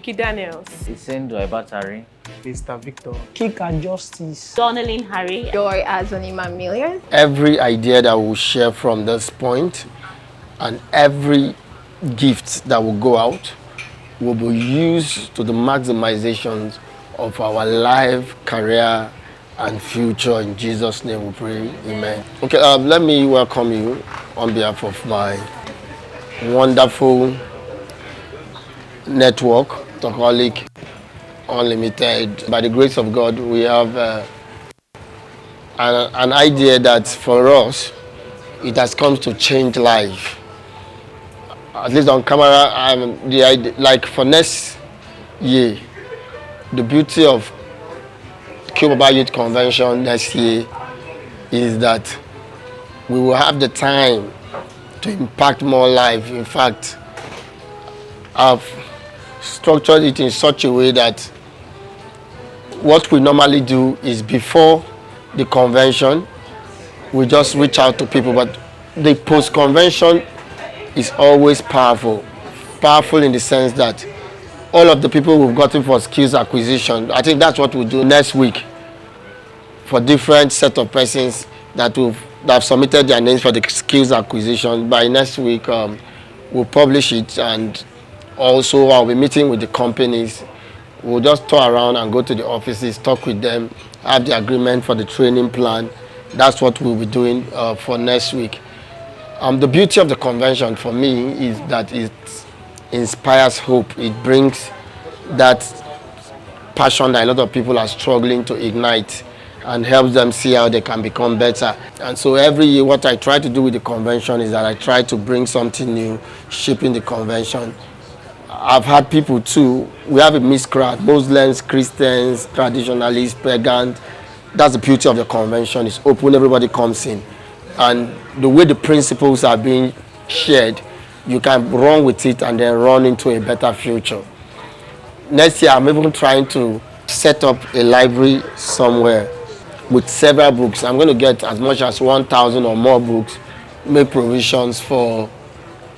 Vicky Daniels, Isendo Ebatari, Mr. Victor, Kika Justice, Donalyn Harry, Joy Azonima Million. Every idea that we'll share from this point and every gift that will go out will be used to the maximization of our life, career, and future. In Jesus' name we pray, amen. Okay, let me welcome you on behalf of my wonderful network, Talkaholic Unlimited. By the grace of God, we have an idea that for us, it has come to change life. At least on camera, the idea, like for next year, the beauty of KObaba Youth Convention next year is that we will have the time to impact more life. In fact, I've structured it in such a way that what we normally do is before the convention, we just reach out to people, but the post-convention is always powerful. Powerful in the sense that all of the people we've gotten for skills acquisition, I think that's what we'll do next week for different set of persons that have submitted their names for the skills acquisition. By next week, we'll publish it, and also I'll be meeting with the companies. We'll just tour around and go to the offices, talk with them, have the agreement for the training plan. That's what we'll be doing for next week. The beauty of the convention for me is that it inspires hope. It brings that passion that a lot of people are struggling to ignite and helps them see how they can become better. And so every year what I try to do with the convention is that I try to bring something new, shaping the convention. I've had people too, we have a mixed crowd, Muslims, Christians, traditionalists, pagans. That's the beauty of the convention. It's open, everybody comes in. And the way the principles are being shared, you can run with it and then run into a better future. Next year, I'm even trying to set up a library somewhere with several books. I'm going to get as much as 1,000 or more books, make provisions for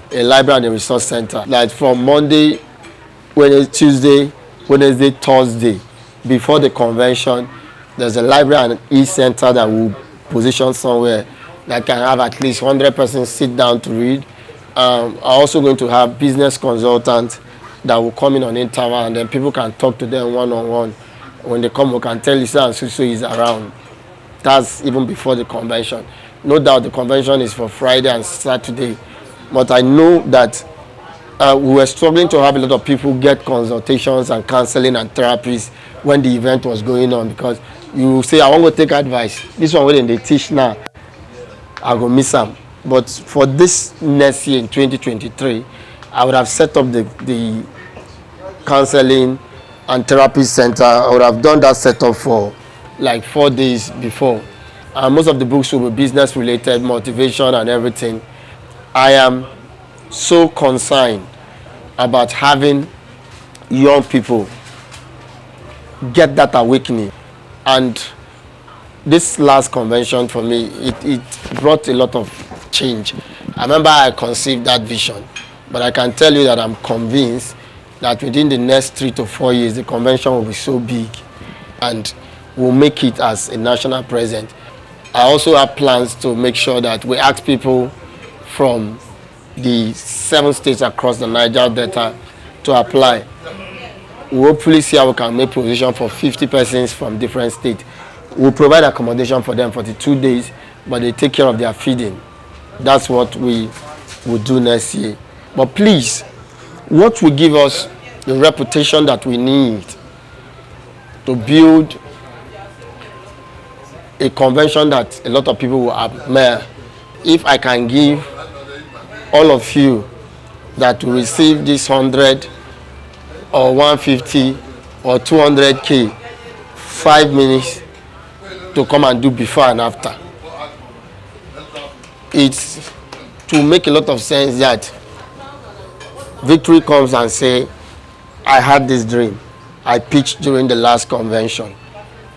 a library and a resource center. Like from Monday, Wednesday, Tuesday, Wednesday, Thursday, before the convention, there's a library and e-center that will position somewhere that can have at least 100 persons sit down to read. I'm also going to have business consultants that will come in on interval, and then people can talk to them one-on-one. When they come, we can tell you, so is around. That's even before the convention. No doubt the convention is for Friday and Saturday, but I know that we were struggling to have a lot of people get consultations and counseling and therapies when the event was going on, because you say, I want to take advice. This one when they teach now, I go miss them. But for this next year in 2023, I would have set up the counseling and therapy center. I would have done that setup for like 4 days before. Most of the books will be business related, motivation and everything. I am so concerned about having young people get that awakening. And this last convention for me, it brought a lot of change. I remember I conceived that vision, but I can tell you that I'm convinced that within the next 3 to 4 years, the convention will be so big and we'll make it as a national present. I also have plans to make sure that we ask people from the 7 states across the Niger Delta to apply. We'll hopefully see how we can make provision for 50 persons from different states. We'll provide accommodation for them for the 2 days, but they take care of their feeding. That's what we will do next year. But please, what will give us the reputation that we need to build a convention that a lot of people will admire? If I can give all of you that will receive this 100 or 150 or 200K 5 minutes to come and do before and after, it's to make a lot of sense that Victory comes and say, I had this dream. I pitched during the last convention.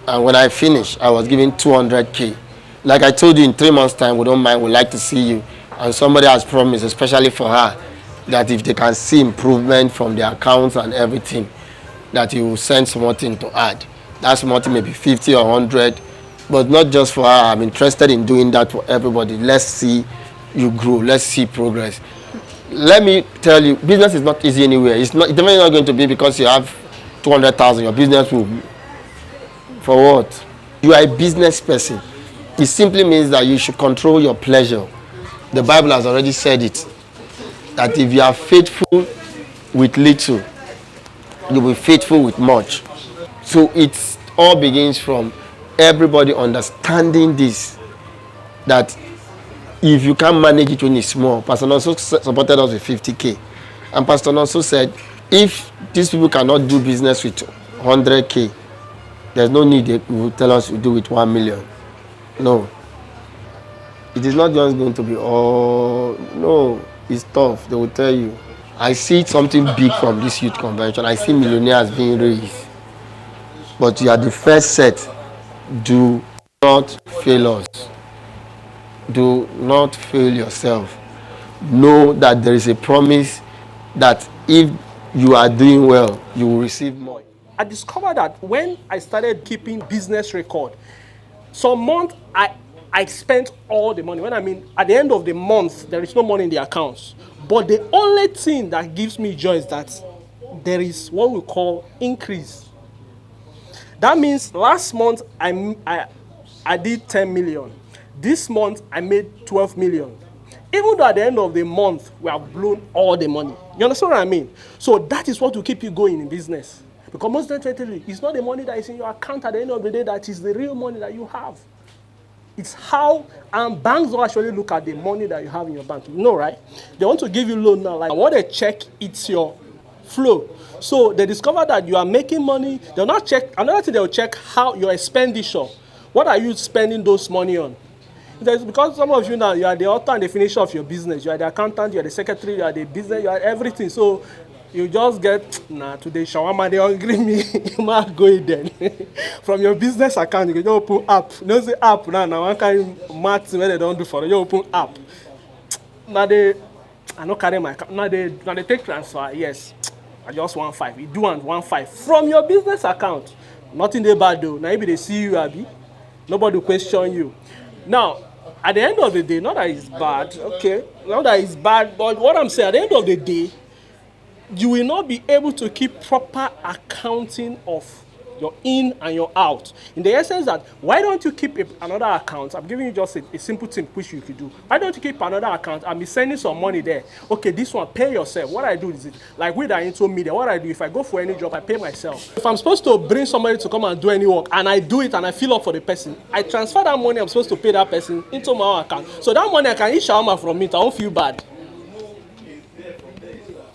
And when I finished, I was given 200K. Like I told you, in 3 months' time, we don't mind, we'd like to see you. And somebody has promised, especially for her, that if they can see improvement from their accounts and everything, that he will send something to add. That something may be 50 or 100, but not just for her. I'm interested in doing that for everybody. Let's see you grow. Let's see progress. Let me tell you, business is not easy anywhere. It's definitely not going to be because you have 200,000. Your business will, for what? You are a business person. It simply means that you should control your pleasure. The Bible has already said it, that if you are faithful with little, you will be faithful with much. So it all begins from everybody understanding this, that if you can't manage it when it's small. Pastor Nonso supported us with 50K. And Pastor Nonso said, if these people cannot do business with 100K, there's no need they will tell us to do with 1 million. No. It is not just going to be, oh, no, it's tough. They will tell you. I see something big from this youth convention. I see millionaires being raised. But you are the first set. Do not fail us. Do not fail yourself. Know that there is a promise that if you are doing well, you will receive more. I discovered that when I started keeping business record, some month I spent all the money. When I mean at the end of the month, there is no money in the accounts. But the only thing that gives me joy is that there is what we call increase. That means last month I did 10 million. This month I made 12 million. Even though at the end of the month we have blown all the money. You understand what I mean? So that is what will keep you going in business. Because most definitely, it's not the money that is in your account at the end of the day that is the real money that you have. It's how, and banks don't actually look at the money that you have in your bank. You know, right? They want to give you loan now. Like, what they check, it's your flow. So they discover that you are making money. They'll not check, another thing they'll check how your expenditure. What are you spending those money on? Because some of you now, you are the author and the finisher of your business. You are the accountant, you are the secretary, you are the business, you are everything. So you just get, nah, today shawarma, they hungry me. You might go in then. From your business account, you can just open app. You know, say app now one kind of maths where they don't do for you. You open app. Now I don't carry my account. Now they take transfer, yes. I just 1.5. You do 1.5 from your business account. Nothing they bad though. Now if they see you, Abby, nobody will question you. Now, at the end of the day, not that it's bad, okay, not that it's bad, but what I'm saying, at the end of the day, you will not be able to keep proper accounting of your in and your out. In the essence that, why don't you keep another account? I'm giving you just a simple thing which you could do. Why don't you keep another account and be sending some money there? Okay, this one, pay yourself. What I do is, like we that into media, what I do, if I go for any job, I pay myself. If I'm supposed to bring somebody to come and do any work, and I do it and I fill up for the person, I transfer that money I'm supposed to pay that person into my own account. So that money I can eat shawarma from it, I won't feel bad.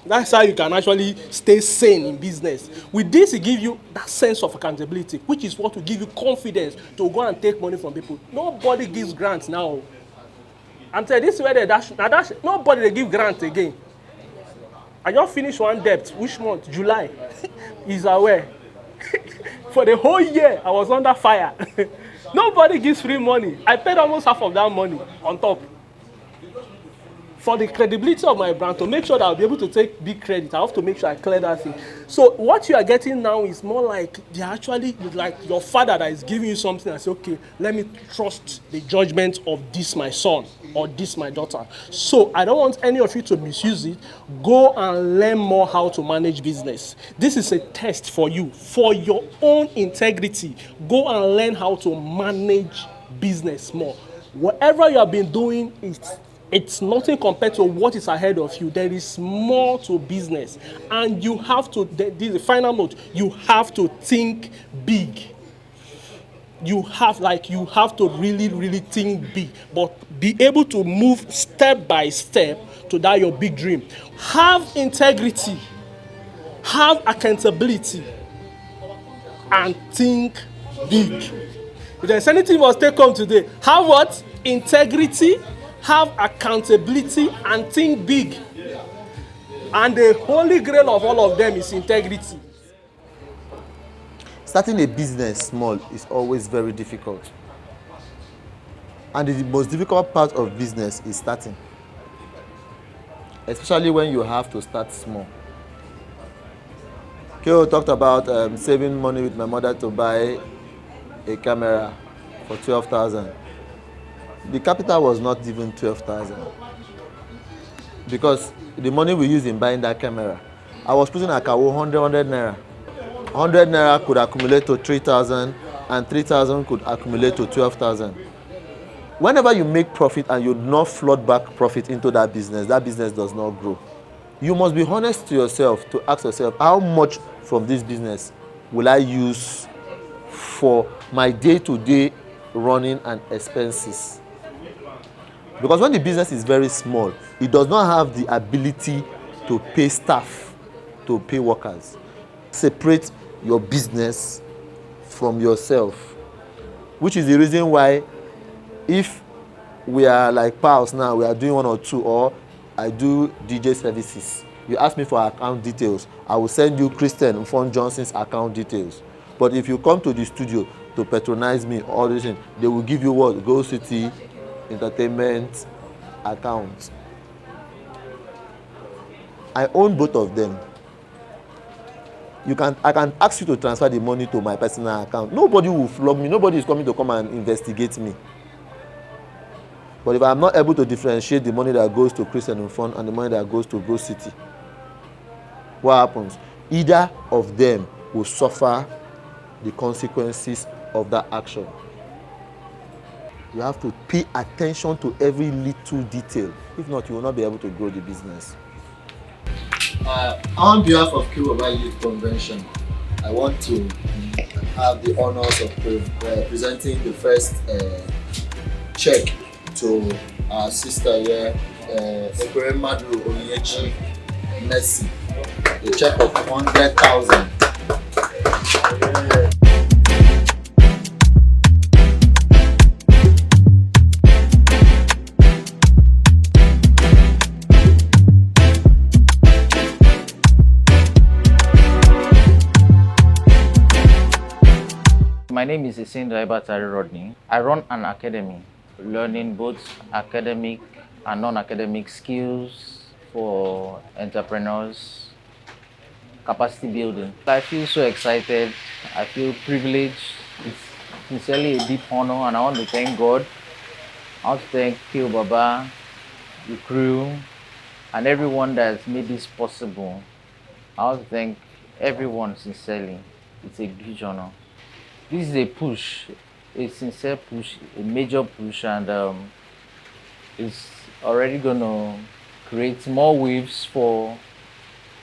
That's how you can actually stay sane in business. With this, it gives you that sense of accountability, which is what will give you confidence to go and take money from people. Nobody gives grants now. I'm telling you, this is where they dash. Nobody they give grants again. I just finished one debt. Which month? July. He's aware. For the whole year, I was under fire. Nobody gives free money. I paid almost half of that money on top. For the credibility of my brand, to make sure that I'll be able to take big credit, I have to make sure I clear that thing. So what you are getting now is more like they're actually like your father that is giving you something and say, okay, let me trust the judgment of this my son or this my daughter. So I don't want any of you to misuse it. Go and learn more how to manage business. This is a test for you, for your own integrity. Go and learn how to manage business more. Whatever you have been doing is it's nothing compared to what is ahead of you. There is more to business. And you have to, this is the final note, you have to think big. You have to really, really think big. But be able to move step by step to that your big dream. Have integrity. Have accountability. And think big. If there's anything you must take home today, have what? Integrity. Have accountability and think big. And the holy grail of all of them is integrity. Starting a business small is always very difficult. And the most difficult part of business is starting. Especially when you have to start small. Kyo talked about saving money with my mother to buy a camera for 12,000. The capital was not even 12,000 because the money we used in buying that camera, I was putting a kawo 100 naira. 100 naira could accumulate to 3,000 and 3,000 could accumulate to 12,000. Whenever you make profit and you do not flood back profit into that business does not grow. You must be honest to yourself to ask yourself, how much from this business will I use for my day-to-day running and expenses? Because when the business is very small, it does not have the ability to pay staff, to pay workers. Separate your business from yourself, which is the reason why if we are like pals now, we are doing 1 or 2, or I do DJ services, you ask me for account details, I will send you Christian Mfon Johnson's account details. But if you come to the studio to patronize me, all this thing, they will give you what? Go City Entertainment account. I own both of them. I can ask you to transfer the money to my personal account. Nobody will flog me. Nobody is coming to come and investigate me. But if I'm not able to differentiate the money that goes to Christian Fund and the money that goes to Go City, what happens? Either of them will suffer the consequences of that action. You have to pay attention to every little detail. If not, you will not be able to grow the business. On behalf of KObaba Youth Convention, I want to have the honors of presenting the first check to our sister here, Madu Onyechi Messi, a check of 100,000. My name is Batari Rodney. I run an academy, learning both academic and non-academic skills for entrepreneurs, capacity building. I feel so excited. I feel privileged. It's sincerely a deep honor, and I want to thank God. I want to thank KObaba, the crew, and everyone that has made this possible. I want to thank everyone sincerely. It's a huge honor. This is a push, a sincere push, a major push, and it's already going to create more waves for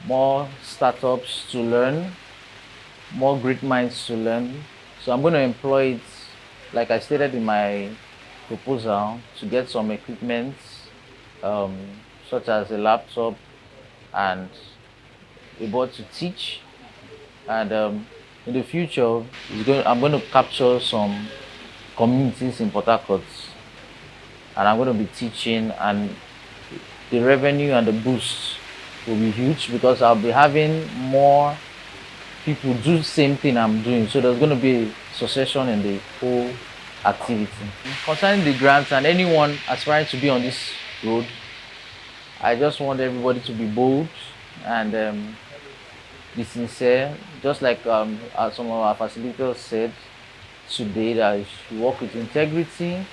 more startups to learn, more great minds to learn. So I'm going to employ it, like I stated in my proposal, to get some equipment, such as a laptop and a board to teach, and in the future, I'm going to capture some communities in Port Harcourt, and I'm going to be teaching, and the revenue and the boost will be huge because I'll be having more people do the same thing I'm doing. So there's going to be a succession in the whole activity. Concerning the grants and anyone aspiring to be on this road, I just want everybody to be bold and be sincere, just like as some of our facilitators said today, that we should work with integrity,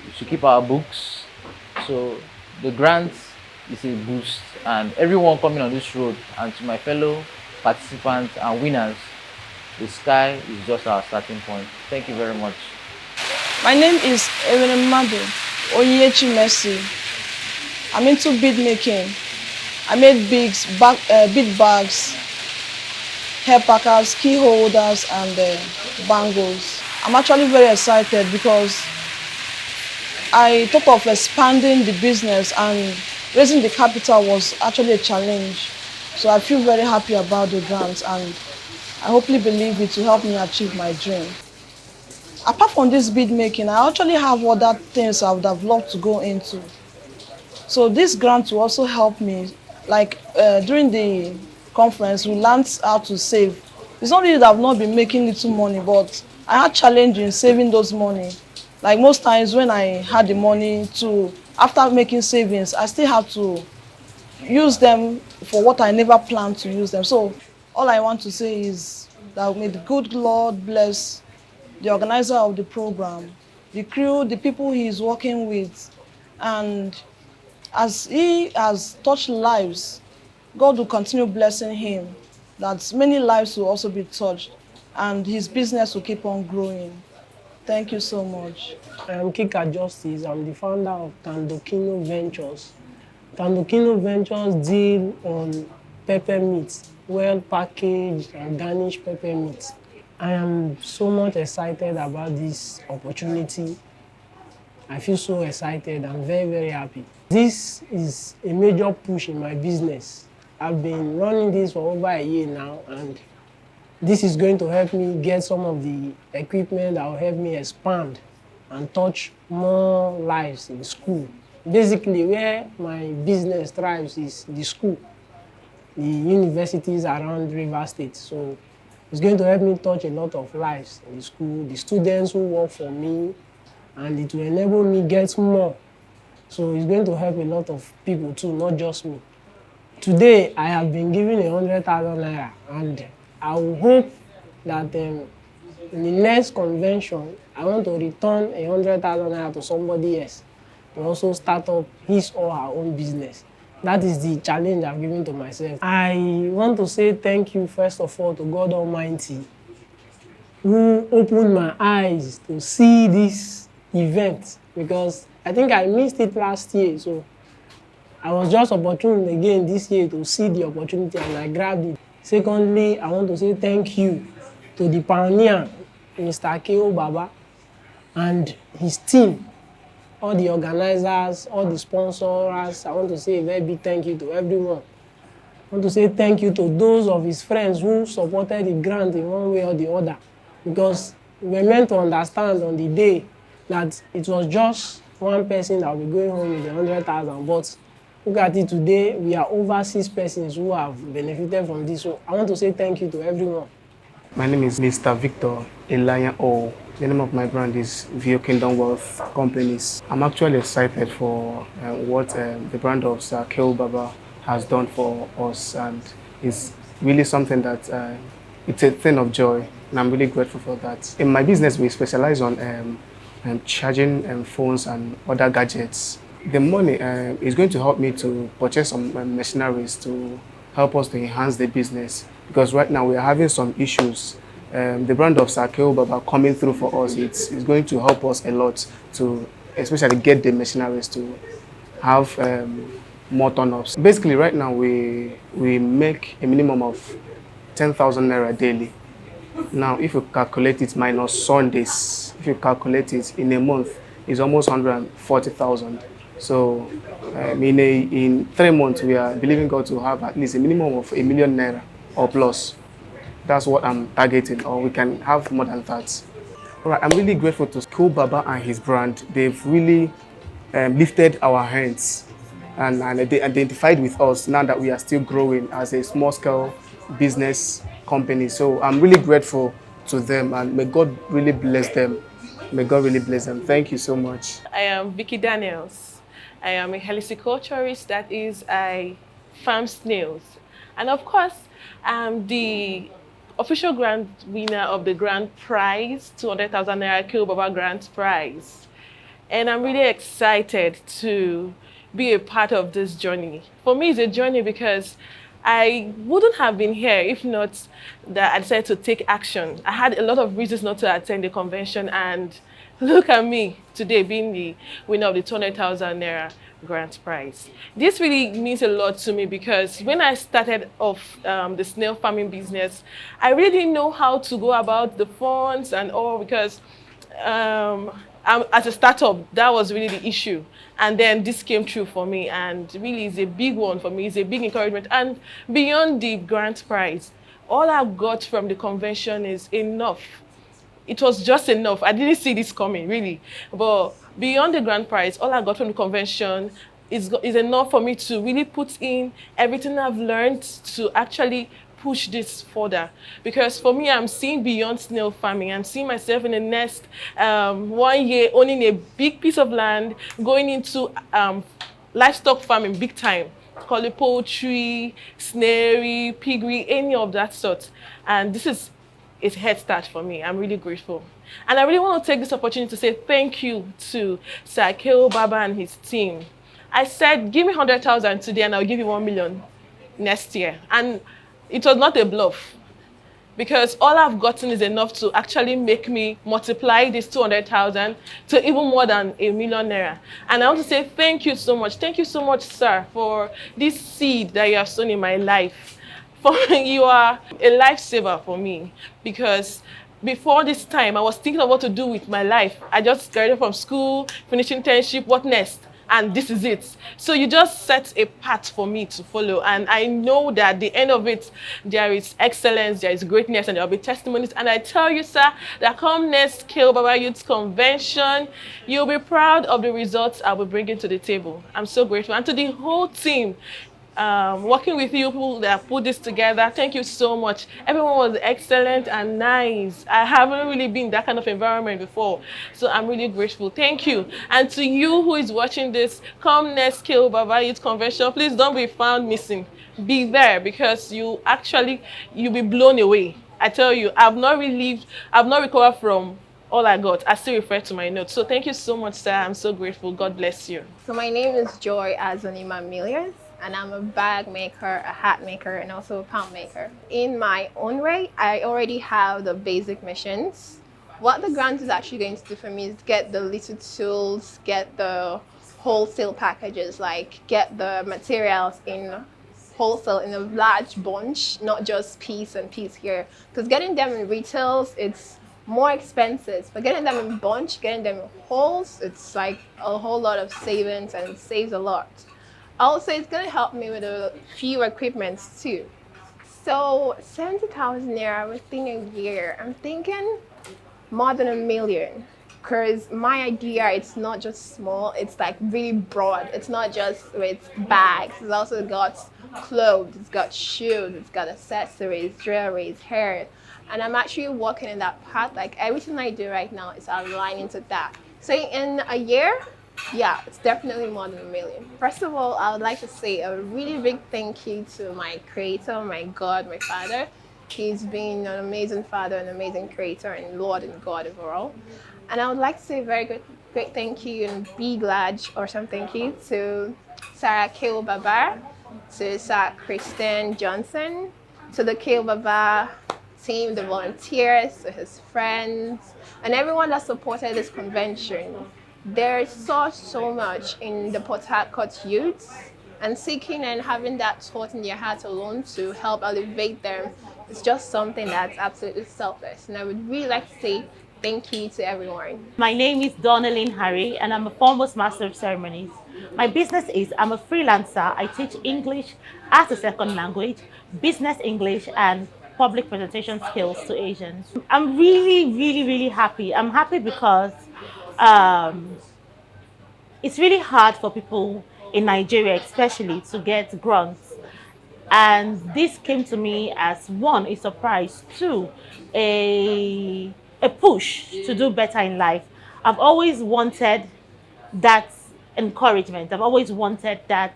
we should keep our books. So the grant is a boost, and everyone coming on this road, and to my fellow participants and winners, the sky is just our starting point. Thank you very much. My name is Madu Onyechi Messi. I'm into bead making. I made bead bags, hair packers, key holders, and bangles. I'm actually very excited because I thought of expanding the business, and raising the capital was actually a challenge. So I feel very happy about the grants, and I hopefully believe it will help me achieve my dream. Apart from this bead making, I actually have other things I would have loved to go into. So this grant will also help me. Like during the conference, we learned how to save. It's not really that I've not been making little money, but I had challenge in saving those money. Like most times when I had the money after making savings, I still have to use them for what I never planned to use them. So All I want to say is that may the good Lord bless the organizer of the program, the crew, the people he is working with, and as he has touched lives, God will continue blessing him, that many lives will also be touched, and his business will keep on growing. Thank you so much. I'm Kika Justice. I'm the founder of Tandokino Ventures. Tandokino Ventures deal on pepper meat, well packaged and garnished pepper meat. I am so much excited about this opportunity. I feel so excited. I'm very, very happy. This is a major push in my business. I've been running this for over a year now, and this is going to help me get some of the equipment that will help me expand and touch more lives in school. Basically, where my business thrives is the school, the universities around River State. So it's going to help me touch a lot of lives in the school, the students who work for me, and it will enable me get more. So it's going to help a lot of people too, not just me. Today, I have been given 100,000 naira, and I will hope that in the next convention, I want to return 100,000 naira to somebody else to also start up his or her own business. That is the challenge I'm giving to myself. I want to say thank you, first of all, to God Almighty, who opened my eyes to see this event, because I think I missed it last year. So I was just opportune again this year to see the opportunity, and I grabbed it. Secondly, I want to say thank you to the pioneer, Mr. KObaba, and his team, all the organizers, all the sponsors. I want to say a very big thank you to everyone. I want to say thank you to those of his friends who supported the grant in one way or the other, because we were meant to understand on the day that it was just one person that will be going home with 100,000, but look at it today, we are over 6 persons who have benefited from this. So I want to say thank you to everyone. My name is Mr. Victor Elian O. The name of my brand is Vio Kingdom Wealth Companies. I'm actually excited for what the brand of Sir KObaba has done for us, and it's really something that it's a thing of joy, and I'm really grateful for that. In my business, we specialize on charging phones and other gadgets. The money is going to help me to purchase some machineries to help us to enhance the business, because right now we are having some issues. The brand of Sir KObaba coming through for us, it's going to help us a lot to especially get the machineries to have more turn-ups. Basically, right now we make a minimum of 10,000 naira daily. Now, if you calculate it minus Sundays, if you calculate it in a month, it's almost 140,000. So in 3 months, we are believing God to have at least a minimum of 1 million naira or plus. That's what I'm targeting, or we can have more than that. All right, I'm really grateful to KObaba and his brand. They've really lifted our hands and they identified with us now that we are still growing as a small-scale business company. So I'm really grateful to them, and may God really bless them. May God really bless them. Thank you so much. I am Vicky Daniels. I am a heliciculturist, that is, I farm snails. And of course, I'm the official grand winner of the grand prize, 200,000 naira KObaba grand prize. And I'm really excited to be a part of this journey. For me, it's a journey because I wouldn't have been here if not that I decided to take action. I had a lot of reasons not to attend the convention, and look at me today being the winner of the 200,000 naira grand prize. This really means a lot to me, because when I started off the snail farming business, I really didn't know how to go about the funds and all, because as a startup, that was really the issue. And then this came true for me, and really is a big one for me. It's a big encouragement. And beyond the grant prize, all I got from the convention is enough. It was just enough. I didn't see this coming, really. But beyond the grand prize, all I got from the convention is enough for me to really put in everything I've learned to actually push this further. Because for me, I'm seeing beyond snail farming. I'm seeing myself in the next 1 year owning a big piece of land, going into livestock farming big time. call it poultry, snary, piggery, any of that sort. And this is a head start for me. I'm really grateful. And I really want to take this opportunity to say thank you to Sir KObaba and his team. I said, give me 100,000 today and I'll give you 1 million next year. And it was not a bluff, because all I've gotten is enough to actually make me multiply this 200,000 to even more than ₦1 million. And I want to say thank you so much. Thank you so much, sir, for this seed that you have sown in my life. You are a lifesaver for me, because before this time, I was thinking of what to do with my life. I just graduated from school, finishing internship, what next? And this is it. So you just set a path for me to follow. And I know that at the end of it, there is excellence, there is greatness, and there will be testimonies. And I tell you, sir, that come next KObaba Youth Convention, you'll be proud of the results I will bring into the table. I'm so grateful. And to the whole team, working with you people that put this together, thank you so much. Everyone was excellent and nice. I haven't really been in that kind of environment before, so I'm really grateful. Thank you. And to you who is watching this, come next KObaba Youth Convention, please don't be found missing. Be there, because you'll be blown away. I tell you, I've not recovered from all I got. I still refer to my notes. So thank you so much, sir. I'm so grateful. God bless you. So my name is Joy Azonima-Millions, and I'm a bag maker, a hat maker, and also a pound maker. In my own way, I already have the basic missions. What the grant is actually going to do for me is get the little tools, get the wholesale packages, like get the materials in wholesale in a large bunch, not just piece and piece here. Because getting them in retails, it's more expensive, but getting them in bunch, getting them in wholes, it's like a whole lot of savings, and it saves a lot. Also, it's going to help me with a few equipments too. So 70,000 naira within a year, I'm thinking more than $1 million. Because my idea, it's not just small, it's like really broad. It's not just with bags, it's also got clothes, it's got shoes, it's got accessories, jewelries, hair. And I'm actually walking in that path. Like everything I do right now is aligning to that. So in a year, yeah, it's definitely more than $1 million. First of all, I would like to say a really big thank you to my creator, my God, my father. He's been an amazing father, an amazing creator, and Lord and God overall. And I would like to say a very great thank you and big large or some thank you to Sarah KObaba, to Sir Christian Johnson, to the KObaba team, the volunteers, to his friends, and everyone that supported this convention. There's so much in the Port Harcourt youths, and seeking and having that thought in their heart alone to help elevate them is just something that's absolutely selfless. And I would really like to say thank you to everyone. My name is Donnelyn Harry, and I'm a Foremost Master of Ceremonies. My business is I'm a freelancer. I teach English as a second language, business English, and public presentation skills to Asians. I'm really happy. I'm happy because it's really hard for people in Nigeria, especially, to get grants. And this came to me as one, a surprise, two, a push to do better in life. I've always wanted that encouragement. I've always wanted that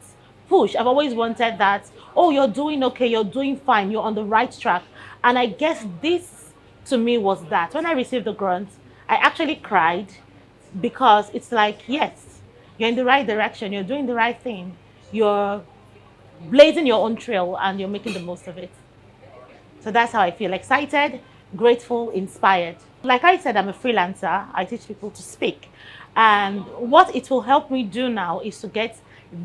push. I've always wanted that, oh, you're doing okay, you're doing fine, you're on the right track. And I guess this to me was that. When I received the grant, I actually cried, because it's like, yes, you're in the right direction, you're doing the right thing, you're blazing your own trail, and you're making the most of it. So that's how I feel: excited, grateful, inspired. Like I said, I'm a freelancer. I teach people to speak. And what it will help me do now is to get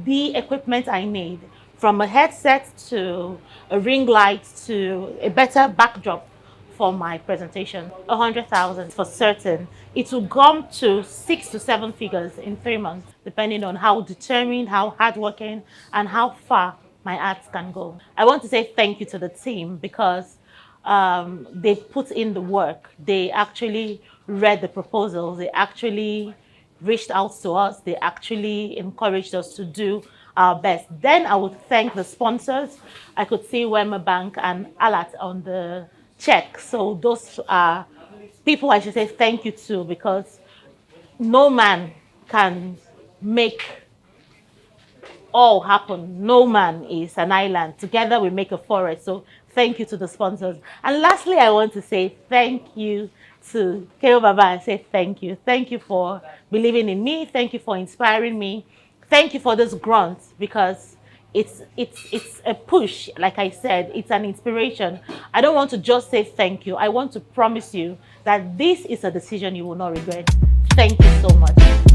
the equipment I need, from a headset to a ring light to a better backdrop for my presentation. 100,000 for certain. It will come to 6 to 7 figures in 3 months, depending on how determined, how hardworking, and how far my arts can go. I want to say thank you to the team, because they put in the work. They actually read the proposals. They actually reached out to us. They actually encouraged us to do our best. Then I would thank the sponsors. I could see Wema Bank and Alat on the check. So those are people I should say thank you to, because no man can make all happen. No man is an island. Together we make a forest. So thank you to the sponsors. And lastly, I want to say thank you to KObaba and say thank you. Thank you for believing in me. Thank you for inspiring me. Thank you for this grant, because it's a push. Like I said, it's an inspiration. I don't want to just say thank you. I want to promise you that this is a decision you will not regret. Thank you so much.